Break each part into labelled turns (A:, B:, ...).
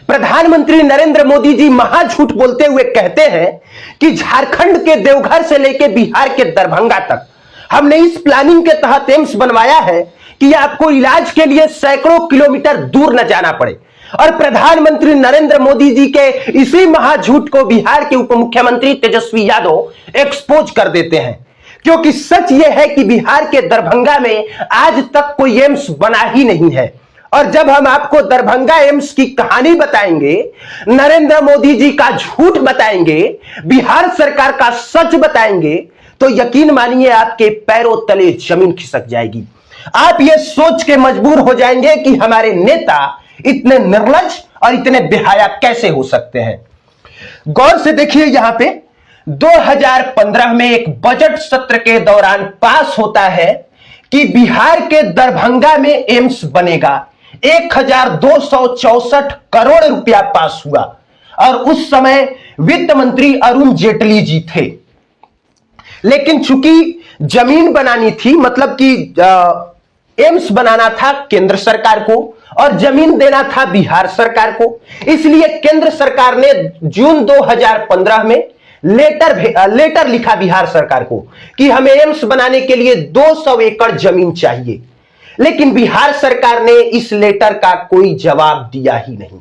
A: प्रधानमंत्री नरेंद्र मोदी जी महाझूठ बोलते हुए कहते हैं कि झारखंड के देवघर से लेकर बिहार के दरभंगा तक हमने इस प्लानिंग के तहत एम्स बनवाया है कि आपको इलाज के लिए सैकड़ों किलोमीटर दूर न जाना पड़े। और प्रधानमंत्री नरेंद्र मोदी जी के इसी महाझूठ को बिहार के उप मुख्यमंत्री तेजस्वी यादव एक्सपोज कर देते हैं, क्योंकि सच यह है कि बिहार के दरभंगा में आज तक कोई एम्स बना ही नहीं है। और जब हम आपको दरभंगा एम्स की कहानी बताएंगे, नरेंद्र मोदी जी का झूठ बताएंगे, बिहार सरकार का सच बताएंगे, तो यकीन मानिए आपके पैरों तले जमीन खिसक जाएगी। आप ये सोच के मजबूर हो जाएंगे कि हमारे नेता इतने निर्लज और इतने बेहया कैसे हो सकते हैं। गौर से देखिए, यहां पे 2015 में एक बजट सत्र के दौरान पास होता है कि बिहार के दरभंगा में एम्स बनेगा। 1264 करोड़ रुपया पास हुआ और उस समय वित्त मंत्री अरुण जेटली जी थे। लेकिन चूंकि जमीन बनानी थी, मतलब कि एम्स बनाना था केंद्र सरकार को और जमीन देना था बिहार सरकार को, इसलिए केंद्र सरकार ने जून 2015 में लेटर लिखा बिहार सरकार को कि हमें एम्स बनाने के लिए 200 एकड़ जमीन चाहिए। लेकिन बिहार सरकार ने इस लेटर का कोई जवाब दिया ही नहीं।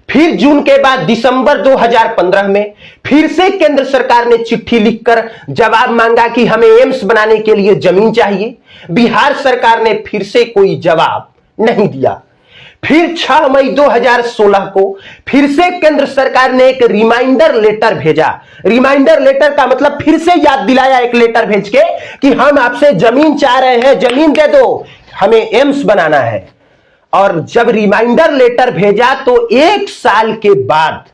A: फिर जून के बाद दिसंबर 2015 में फिर से केंद्र सरकार ने चिट्ठी लिखकर जवाब मांगा कि हमें एम्स बनाने के लिए जमीन चाहिए। बिहार सरकार ने फिर से कोई जवाब नहीं दिया। फिर 6 मई 2016 को फिर से केंद्र सरकार ने एक रिमाइंडर लेटर भेजा। रिमाइंडर लेटर का मतलब फिर से याद दिलाया एक लेटर भेज के कि हम आपसे जमीन चाह रहे हैं, जमीन दे दो, हमें एम्स बनाना है। और जब रिमाइंडर लेटर भेजा तो 1 साल के बाद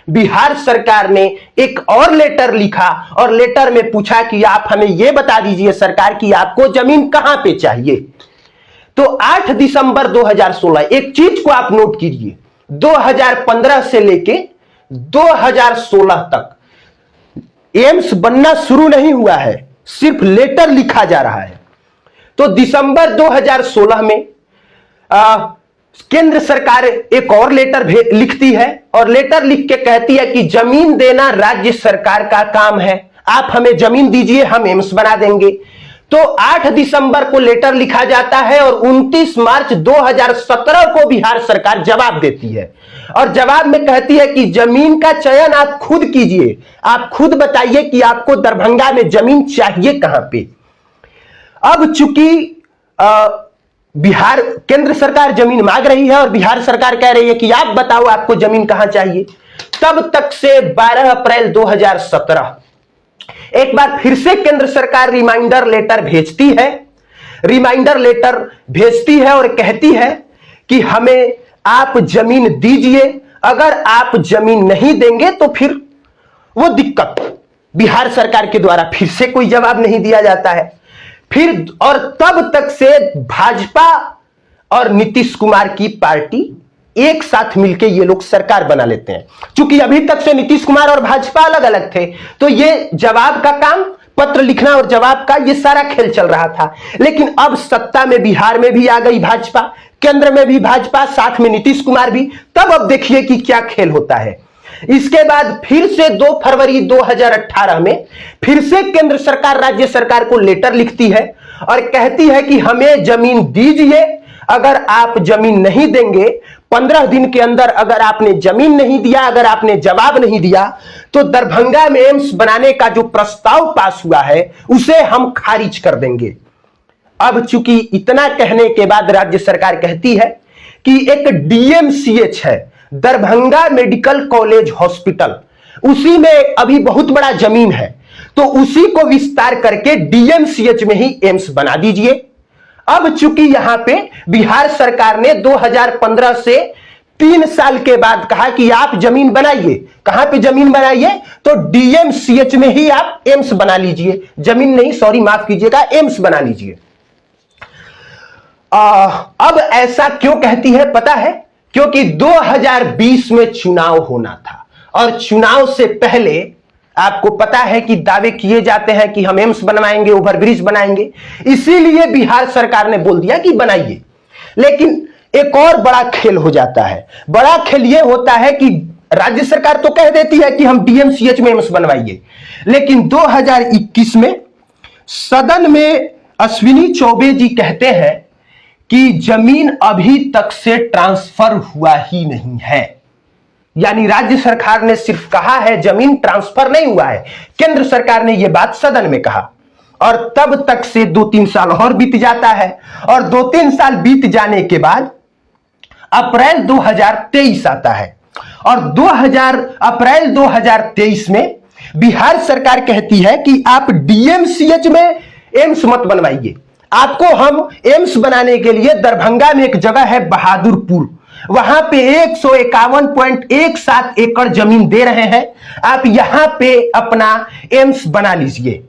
A: बिहार सरकार ने एक और लेटर लिखा और लेटर में पूछा कि आप हमें यह बता दीजिए सरकार कि आपको जमीन कहां पे चाहिए। तो 8 दिसंबर 2016, एक चीज को आप नोट कीजिए, 2015 से लेके 2016 तक एम्स बनना शुरू नहीं हुआ है, सिर्फ लेटर लिखा जा रहा है। तो दिसंबर 2016 में केंद्र सरकार एक और लेटर लिखती है और लेटर लिख के कहती है कि जमीन देना राज्य सरकार का काम है, आप हमें जमीन दीजिए, हम एम्स बना देंगे। तो 8 दिसंबर को लेटर लिखा जाता है और 29 मार्च 2017 को बिहार सरकार जवाब देती है और जवाब में कहती है कि जमीन का चयन आप खुद कीजिए, आप खुद बताइए कि आपको दरभंगा में जमीन चाहिए कहां पे। अब चूंकि बिहार केंद्र सरकार जमीन मांग रही है और बिहार सरकार कह रही है कि आप बताओ आपको जमीन कहां चाहिए, तब तक से 12 अप्रैल 2017 एक बार फिर से केंद्र सरकार रिमाइंडर लेटर भेजती है। रिमाइंडर लेटर भेजती है और कहती है कि हमें आप जमीन दीजिए, अगर आप जमीन नहीं देंगे तो फिर वो दिक्कत। बिहार सरकार के द्वारा फिर से कोई जवाब नहीं दिया जाता है। फिर और तब तक से भाजपा और नीतीश कुमार की पार्टी एक साथ मिलकर ये लोग सरकार बना लेते हैं। क्योंकि अभी तक से नीतीश कुमार और भाजपा अलग अलग थे, तो ये जवाब का काम, पत्र लिखना और जवाब का ये सारा खेल चल रहा था। लेकिन अब सत्ता में बिहार में भी आ गई भाजपा, केंद्र में भी भाजपा, साथ में नीतीश कुमार भी। तब अब देखिए कि क्या खेल होता है। इसके बाद फिर से 2 फरवरी 2018 में फिर से केंद्र सरकार राज्य सरकार को लेटर लिखती है और कहती है कि हमें जमीन दीजिए, अगर आप जमीन नहीं देंगे, 15 दिन के अंदर अगर आपने जमीन नहीं दिया, अगर आपने जवाब नहीं दिया, तो दरभंगा में एम्स बनाने का जो प्रस्ताव पास हुआ है उसे हम खारिज कर देंगे। अब चूंकि इतना कहने के बाद राज्य सरकार कहती है कि एक डीएमसीएच है, दरभंगा मेडिकल कॉलेज हॉस्पिटल, उसी में अभी बहुत बड़ा जमीन है, तो उसी को विस्तार करके डीएमसीएच में ही एम्स बना दीजिए। अब चूंकि यहां पे बिहार सरकार ने 2015 से 3 साल के बाद कहा कि आप जमीन बनाइए, कहां पे जमीन बनाइए, तो डीएमसीएच में ही आप एम्स बना लीजिए, जमीन नहीं, सॉरी माफ कीजिएगा, एम्स बना लीजिए। अब ऐसा क्यों कहती है पता है? क्योंकि 2020 में चुनाव होना था और चुनाव से पहले आपको पता है कि दावे किए जाते हैं कि हम एम्स बनवाएंगे, ओवरब्रिज बनाएंगे, इसीलिए बिहार सरकार ने बोल दिया कि बनाइए। लेकिन एक और बड़ा खेल हो जाता है। बड़ा खेल यह होता है कि राज्य सरकार तो कह देती है कि हम डीएमसीएच में एम्स बनवाइए, लेकिन 2021 में सदन में अश्विनी चौबे जी कहते हैं कि जमीन अभी तक से ट्रांसफर हुआ ही नहीं है। यानी राज्य सरकार ने सिर्फ कहा है, जमीन ट्रांसफर नहीं हुआ है। केंद्र सरकार ने यह बात सदन में कहा और तब तक से 2-3 साल और बीत जाता है और 2-3 साल बीत जाने के बाद अप्रैल 2023 आता है और अप्रैल 2023 में बिहार सरकार कहती है कि आप डीएमसीएच में एम्स मत बनवाइए, आपको हम एम्स बनाने के लिए दरभंगा में एक जगह है बहादुरपुर, वहां पे 151.17 एकड़ जमीन दे रहे हैं, आप यहां पे अपना एम्स बना लीजिए।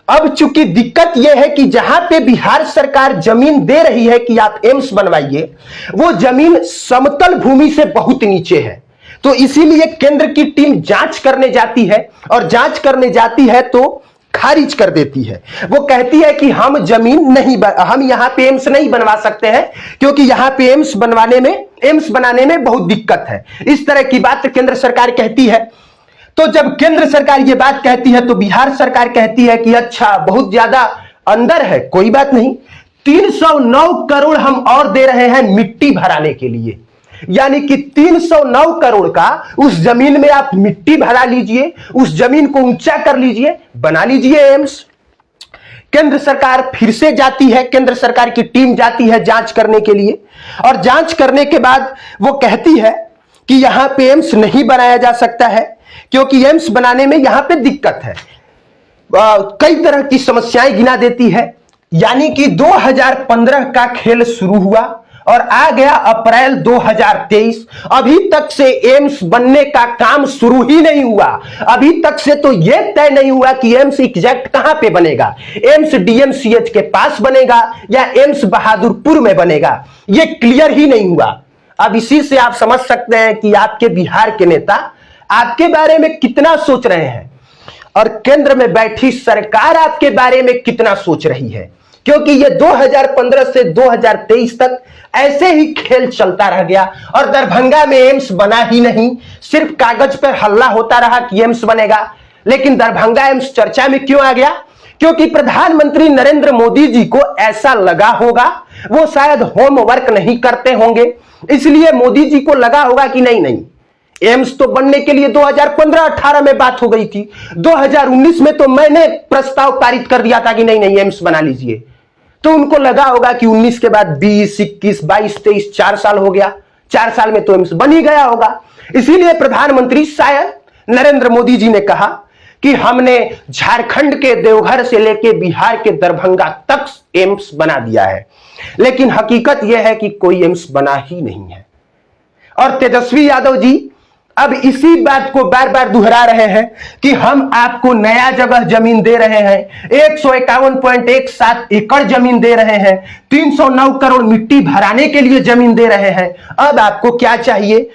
A: अब चूंकि दिक्कत यह है कि जहां पे बिहार सरकार जमीन दे रही है कि आप एम्स बनवाइए, वो जमीन समतल भूमि से बहुत नीचे है, तो इसीलिए केंद्र की टीम जांच करने जाती है और जांच करने जाती है तो खारिज कर देती है। वो कहती है कि हम हम यहां पे एम्स नहीं बनवा सकते हैं क्योंकि यहां पे एम्स बनाने में बहुत दिक्कत है। इस तरह की बात केंद्र सरकार कहती है। तो जब केंद्र सरकार ये बात कहती है तो बिहार सरकार कहती है कि अच्छा बहुत ज्यादा अंदर है, कोई बात नहीं, 309 करोड़ हम और दे रहे हैं मिट्टी भराने के लिए। यानी कि 309 करोड़ का उस जमीन में आप मिट्टी भरा लीजिए, उस जमीन को ऊंचा कर लीजिए, बना लीजिए एम्स। केंद्र सरकार फिर से जाती है, केंद्र सरकार की टीम जाती है जांच करने के लिए और जांच करने के बाद वो कहती है कि यहां पे एम्स नहीं बनाया जा सकता है क्योंकि एम्स बनाने में यहां पे दिक्कत है, कई तरह की समस्याएं गिना देती है। यानी कि 2015 का खेल शुरू हुआ और आ गया अप्रैल 2023, अभी तक से एम्स बनने का काम शुरू ही नहीं हुआ। अभी तक से तो यह तय नहीं हुआ कि एम्स एग्जैक्ट कहां पे बनेगा, एम्स डीएमसीएच के पास बनेगा या एम्स बहादुरपुर में बनेगा, यह क्लियर ही नहीं हुआ। अब इसी से आप समझ सकते हैं कि आपके बिहार के नेता आपके बारे में कितना सोच रहे हैं और केंद्र में बैठी सरकार आपके बारे में कितना सोच रही है, क्योंकि ये 2015 से 2023 तक ऐसे ही खेल चलता रह गया और दरभंगा में एम्स बना ही नहीं, सिर्फ कागज पर हल्ला होता रहा कि एम्स बनेगा। लेकिन दरभंगा एम्स चर्चा में क्यों आ गया? क्योंकि प्रधानमंत्री नरेंद्र मोदी जी को ऐसा लगा होगा, वो शायद होमवर्क नहीं करते होंगे, इसलिए मोदी जी को लगा होगा कि नहीं, एम्स तो बनने के लिए 2015-18 में बात हो गई थी, 2019 में तो मैंने प्रस्ताव पारित कर दिया था कि नहीं एम्स बना लीजिए। तो उनको लगा होगा कि 19 के बाद 20, 21, 22, 23 4 साल हो गया, 4 साल में तो एम्स बन ही गया होगा। इसीलिए प्रधानमंत्री शायद नरेंद्र मोदी जी ने कहा कि हमने झारखंड के देवघर से लेके बिहार के दरभंगा तक एम्स बना दिया है, लेकिन हकीकत यह है कि कोई एम्स बना ही नहीं है। और तेजस्वी यादव जी अब इसी बात को बार बार दोहरा रहे हैं कि हम आपको नया जगह जमीन दे रहे हैं, 151.17 एकड़ जमीन दे रहे हैं, 309 करोड़ मिट्टी भराने के लिए जमीन दे रहे हैं, अब आपको क्या चाहिए?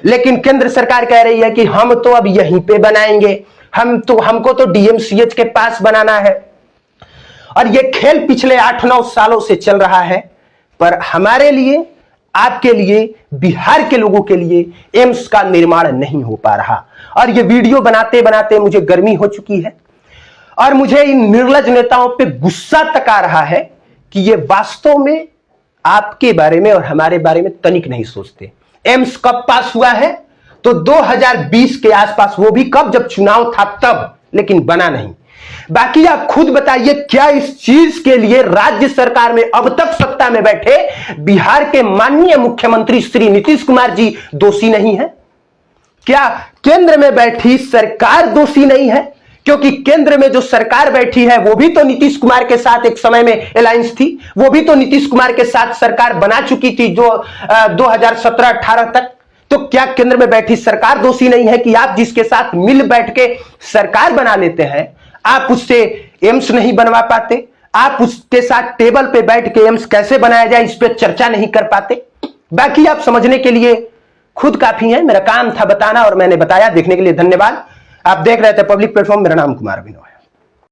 A: लेकिन केंद्र सरकार कह रही है कि हम तो अब यहीं पे बनाएंगे, हमको तो डीएमसीएच के पास बनाना है। और यह खेल पिछले 8-9 सालों से चल रहा है, पर हमारे लिए, आपके लिए, बिहार के लोगों के लिए एम्स का निर्माण नहीं हो पा रहा। और ये वीडियो बनाते बनाते मुझे गर्मी हो चुकी है और मुझे इन निर्लज नेताओं पे गुस्सा तक आ रहा है कि ये वास्तव में आपके बारे में और हमारे बारे में तनिक नहीं सोचते। एम्स कब पास हुआ है? तो 2020 के आसपास, वो भी कब, जब चुनाव था तब, लेकिन बना नहीं। बाकी आप खुद बताइए, क्या इस चीज के लिए राज्य सरकार में अब तक सत्ता में बैठे बिहार के माननीय मुख्यमंत्री श्री नीतीश कुमार जी दोषी नहीं है? क्या केंद्र में बैठी सरकार दोषी नहीं है? क्योंकि केंद्र में जो सरकार बैठी है वो भी तो नीतीश कुमार के साथ एक समय में अलायंस थी, वो भी तो नीतीश कुमार के साथ सरकार बना चुकी थी जो 2017-18 तक। तो क्या केंद्र में बैठी सरकार दोषी नहीं है कि आप जिसके साथ मिल बैठ के सरकार बना लेते हैं, आप उससे एम्स नहीं बनवा पाते? आप उसके साथ टेबल पे बैठ के एम्स कैसे बनाया जाए इस पे चर्चा नहीं कर पाते? बाकी आप समझने के लिए खुद काफी है, मेरा काम था बताना और मैंने बताया। देखने के लिए धन्यवाद। आप देख रहे थे पब्लिक प्लेटफॉर्म, मेरा नाम कुमार अभिनव है।